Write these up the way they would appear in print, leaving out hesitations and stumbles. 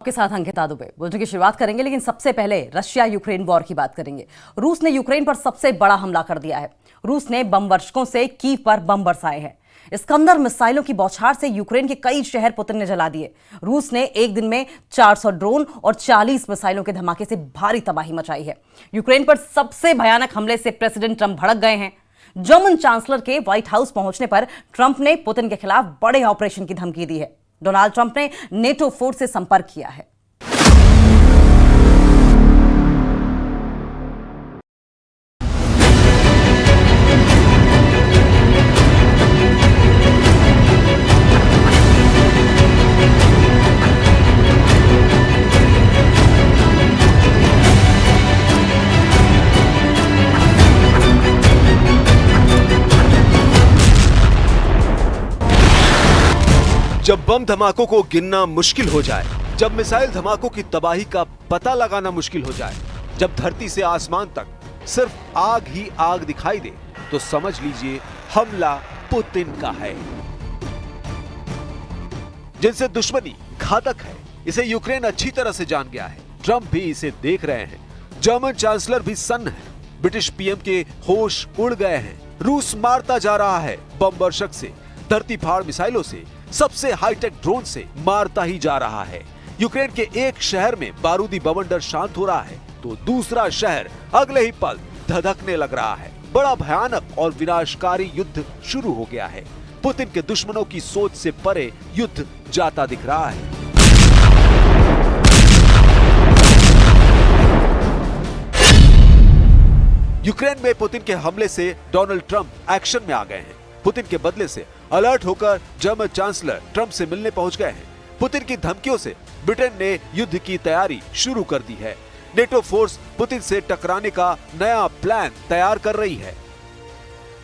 के साथ अंकिता दुबे बुलेटिन की शुरुआत करेंगे, लेकिन सबसे पहले रशिया यूक्रेन वॉर की बात करेंगे। रूस ने यूक्रेन पर सबसे बड़ा हमला कर दिया है। रूस ने बम वर्षकों से कीव पर बम बरसाए हैं। इस्कंदर मिसाइलों की बौछार से यूक्रेन के कई शहर पुतिन ने जला दिए। रूस ने एक दिन में 400 ड्रोन और 40 मिसाइलों के धमाके से भारी तबाही मचाई है। यूक्रेन पर सबसे भयानक हमले से प्रेसिडेंट ट्रंप भड़क गए हैं। जर्मन चांसलर के व्हाइट हाउस पहुंचने पर ट्रंप ने पुतिन के खिलाफ बड़े ऑपरेशन की धमकी दी है। डोनाल्ड ट्रंप ने नेटो फोर्स से संपर्क किया है। जब बम धमाकों को गिनना मुश्किल हो जाए, जब मिसाइल धमाकों की तबाही का पता लगाना मुश्किल हो जाए, जब धरती से आसमान तक सिर्फ आग ही आग दिखाई दे, तो समझ लीजिए हमला पुतिन का है। जिनसे दुश्मनी घातक है, इसे यूक्रेन अच्छी तरह से जान गया है। ट्रंप भी इसे देख रहे हैं। जर्मन चांसलर भी सन्न है। ब्रिटिश पीएम के होश उड़ गए हैं। रूस मारता जा रहा है बम वर्षक से, धरती फाड़ मिसाइलों से, सबसे हाईटेक ड्रोन से मारता ही जा रहा है। यूक्रेन के एक शहर में बारूदी बवंडर शांत हो रहा है, तो दूसरा शहर अगले ही पल धधकने लग रहा है। बड़ा भयानक और विनाशकारी युद्ध शुरू हो गया है। पुतिन के दुश्मनों की सोच से परे युद्ध जाता दिख रहा है। यूक्रेन में पुतिन के हमले से डोनाल्ड ट्रंप एक्शन में आ गए हैं। पुतिन के बदले से अलर्ट होकर जर्मन चांसलर ट्रंप से मिलने पहुंच गए हैं। पुतिन की धमकियों से ब्रिटेन ने युद्ध की तैयारी शुरू कर दी है। नेटो फोर्स पुतिन से टकराने का नया प्लान तैयार कर रही है।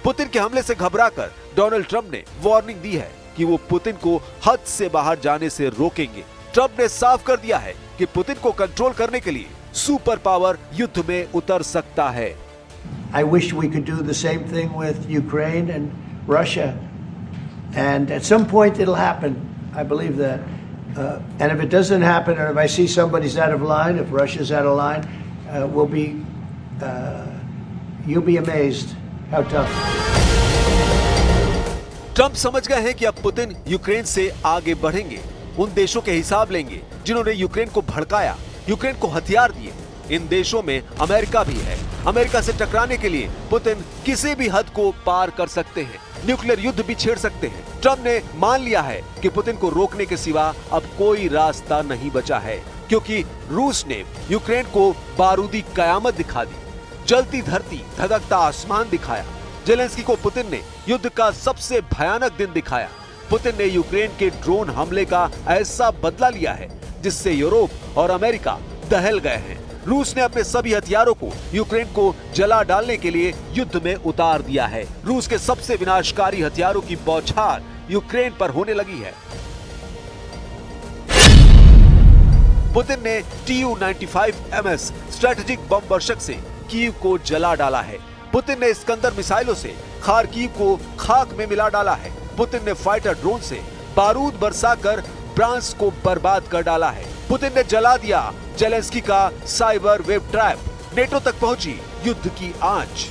पुतिन के हमले से घबराकर डोनाल्ड ट्रंप ने वार्निंग दी है कि वो पुतिन को हद से बाहर जाने से रोकेंगे। ट्रंप ने साफ कर दिया है कि पुतिन को कंट्रोल करने के लिए सुपर पावर युद्ध में उतर सकता है। I wish we could do the same thing with Ukraine and Russia. And at some point it'll happen. I believe that. And if it doesn't happen, or if I see somebody's out of line, if Russia's out of line, you'll be amazed how tough. Trump समझ गए हैं कि अब Putin Ukraine से आगे बढ़ेंगे। उन देशों के हिसाब लेंगे जिन्होंने यूक्रेन को भड़काया, यूक्रेन को हथियार दिए। इन देशों में अमेरिका भी है। अमेरिका से टकराने के लिए पुतिन किसी भी हद को पार कर सकते हैं, न्यूक्लियर युद्ध भी छेड़ सकते हैं। ट्रंप ने मान लिया है कि पुतिन को रोकने के सिवा अब कोई रास्ता नहीं बचा है, क्योंकि रूस ने यूक्रेन को बारूदी कयामत दिखा दी, जलती धरती, धधकता आसमान दिखाया। जेलेंस्की को पुतिन ने युद्ध का सबसे भयानक दिन दिखाया। पुतिन ने यूक्रेन के ड्रोन हमले का ऐसा बदला लिया है जिससे यूरोप और अमेरिका दहल गए हैं। रूस ने अपने सभी हथियारों को यूक्रेन को जला डालने के लिए युद्ध में उतार दिया है। रूस के सबसे विनाशकारी हथियारों की बौछार यूक्रेन पर होने लगी है। पुतिन ने Tu-95MS स्ट्रेटेजिक बम वर्षक से कीव को जला डाला है। पुतिन ने इस्कंदर मिसाइलों से खार्किव को खाक में मिला डाला है। पुतिन ने फाइटर ड्रोन से बारूद बरसाकर ब्रांस को बर्बाद कर डाला है। पुतिन ने जला दिया जेलेंस्की का साइबर वेब ट्रैप। नेटो तक पहुंची युद्ध की आंच।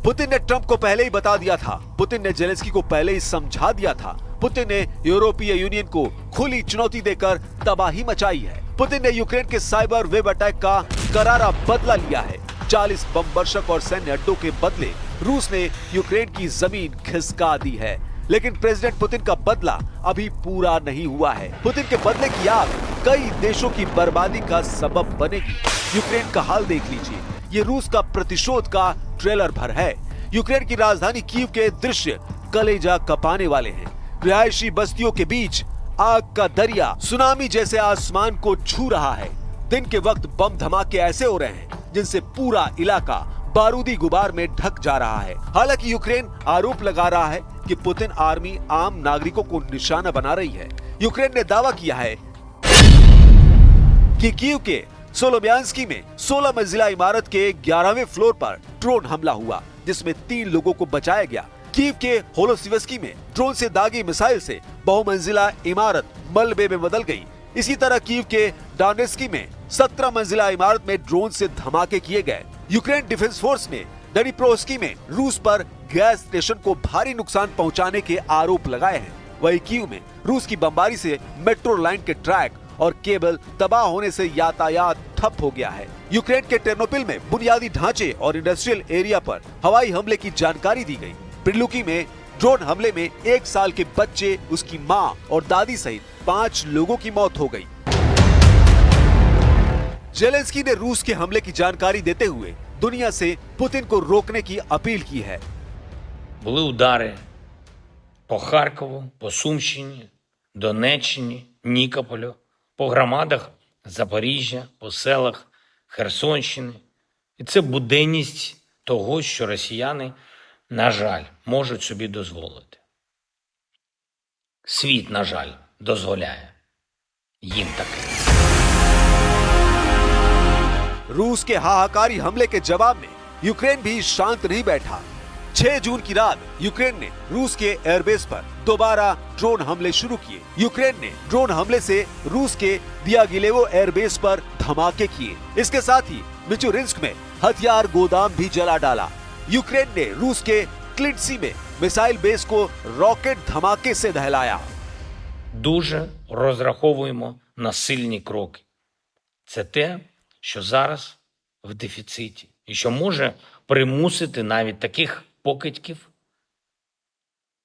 पुतिन ने ट्रंप को पहले ही बता दिया था। पुतिन ने जेलेंस्की को पहले ही समझा दिया था। पुतिन ने यूरोपीय यूनियन को खुली चुनौती देकर तबाही मचाई है। पुतिन ने यूक्रेन के साइबर वेब अटैक का करारा बदला लिया है। 40 बम वर्षक और सैन्य अड्डों के बदले रूस ने यूक्रेन की जमीन खिसका दी है। लेकिन प्रेसिडेंट पुतिन का बदला अभी पूरा नहीं हुआ है। पुतिन के बदले की आग कई देशों की बर्बादी का सबब बनेगी। यूक्रेन का हाल देख लीजिए, ये रूस का प्रतिशोध का ट्रेलर भर है। यूक्रेन की राजधानी कीव के दृश्य कलेजा कपाने वाले हैं। रिहायशी बस्तियों के बीच आग का दरिया सुनामी जैसे आसमान को छू रहा है। दिन के वक्त बम धमाके ऐसे हो रहे हैं जिनसे पूरा इलाका बारूदी गुबार में ढक जा रहा है। हालांकि यूक्रेन आरोप लगा रहा है कि पुतिन आर्मी आम नागरिकों को निशाना बना रही है। यूक्रेन ने दावा किया है कि कीव के सोलोमियांस्की में 16 मंजिला इमारत के 11वें फ्लोर पर ड्रोन हमला हुआ, जिसमें 3 लोगों को बचाया गया। कीव के होलोसिवस्की में ड्रोन से दागी मिसाइल से बहुमंजिला इमारत मलबे में बदल गई। इसी तरह कीव के डोनेट्स्क में 17 मंजिला इमारत में ड्रोन से धमाके किए गए। यूक्रेन डिफेंस फोर्स ने डनिप्रोस्की में रूस पर गैस स्टेशन को भारी नुकसान पहुंचाने के आरोप लगाए हैं। वहीं कीव में रूस की बमबारी से मेट्रो लाइन के ट्रैक और केबल तबाह होने से यातायात ठप हो गया है। यूक्रेन के टेर्नोपिल में बुनियादी ढांचे और इंडस्ट्रियल एरिया पर हवाई हमले की जानकारी दी गई। प्रिलुकी में ड्रोन हमले में 1 साल के बच्चे, उसकी मां और दादी सहित 5 लोगों की मौत हो गई। जेलेंस्की ने रूस के हमले की जानकारी देते हुए दुनिया से पुतिन को रोकने की अपील की है। Були удари по Харкову, по Сумщині, Донеччині, Нікополю, по громадах Запоріжжя, по селах Херсонщини. І це буденність того, що росіяни, на жаль, можуть собі дозволити. Світ, на жаль, дозволяє їм таке. रूस के हाहाकारी हमले के जवाब में यूक्रेन भी शांत नहीं बैठा। 6 जून की रात यूक्रेन ने रूस के एयरबेस पर दोबारा ड्रोन हमले शुरू किए। यूक्रेन ने ड्रोन हमले से रूस के दियागिलेवो एयरबेस पर धमाके किए। इसके साथ ही मिचुरिंस्क में हथियार गोदाम भी जला डाला। यूक्रेन ने रूस के क्लिंटसी में मिसाइल बेस को रॉकेट धमाके से दहलाया। Дуже розраховуємо на сильні кроки. Це те, що зараз в дефіциті і що може примусити навіть таких покидьків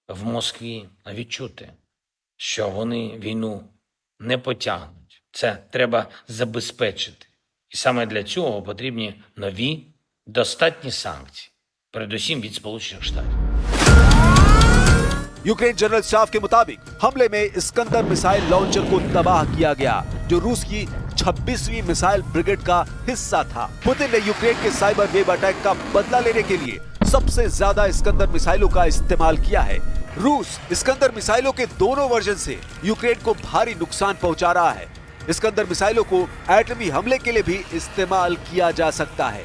в Москві відчути, що вони війну не потягнуть. Це треба забезпечити. І саме для цього потрібні нові, достатні санкції, передусім від Сполучених Штатів. यूक्रेन जनरल स्टाफ के मुताबिक हमले में इस्कंदर मिसाइल लॉन्चर को तबाह किया गया, जो रूस की 26वीं मिसाइल ब्रिगेड का हिस्सा था। पुतिन ने यूक्रेन के साइबर वेव अटैक का बदला लेने के लिए सबसे ज्यादा इस्कंदर मिसाइलों का इस्तेमाल किया है। रूस इस्कंदर मिसाइलों के दोनों वर्जन से यूक्रेन को भारी नुकसान पहुंचा रहा है। इस्कंदर मिसाइलों को एटमी हमले के लिए भी इस्तेमाल किया जा सकता है।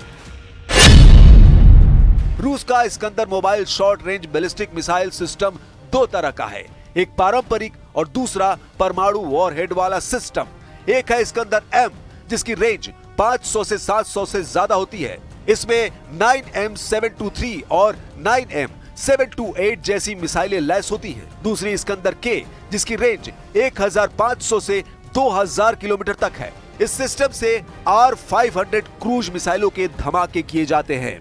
रूस का Iskander mobile short range ballistic missile system 2 तरह का है, एक पारंपरिक और दूसरा परमाणु वॉरहेड वाला सिस्टम। एक है इस्कंदर M, जिसकी रेंज 500 से 700 से ज्यादा होती है। इसमें 9M723 और 9M728 जैसी मिसाइलें लैस होती हैं। दूसरी इस्कंदर K, जिसकी रेंज 1500 से 2000 किलोमीटर तक है। इस सिस्टम से R500 क्रूज मिसाइलों के धमाके किए जाते हैं।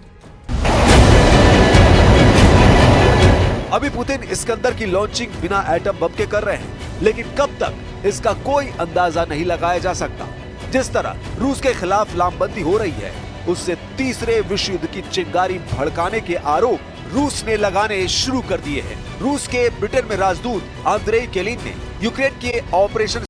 अभी पुतिन इस्कंदर की लॉन्चिंग बिना एटम बम के कर रहे हैं, लेकिन कब तक इसका कोई अंदाजा नहीं लगाया जा सकता। जिस तरह रूस के खिलाफ लामबंदी हो रही है, उससे तीसरे विश्व युद्ध की चिंगारी भड़काने के आरोप रूस ने लगाने शुरू कर दिए हैं। रूस के ब्रिटेन में राजदूत आंद्रेई केलिन ने यूक्रेन के ऑपरेशन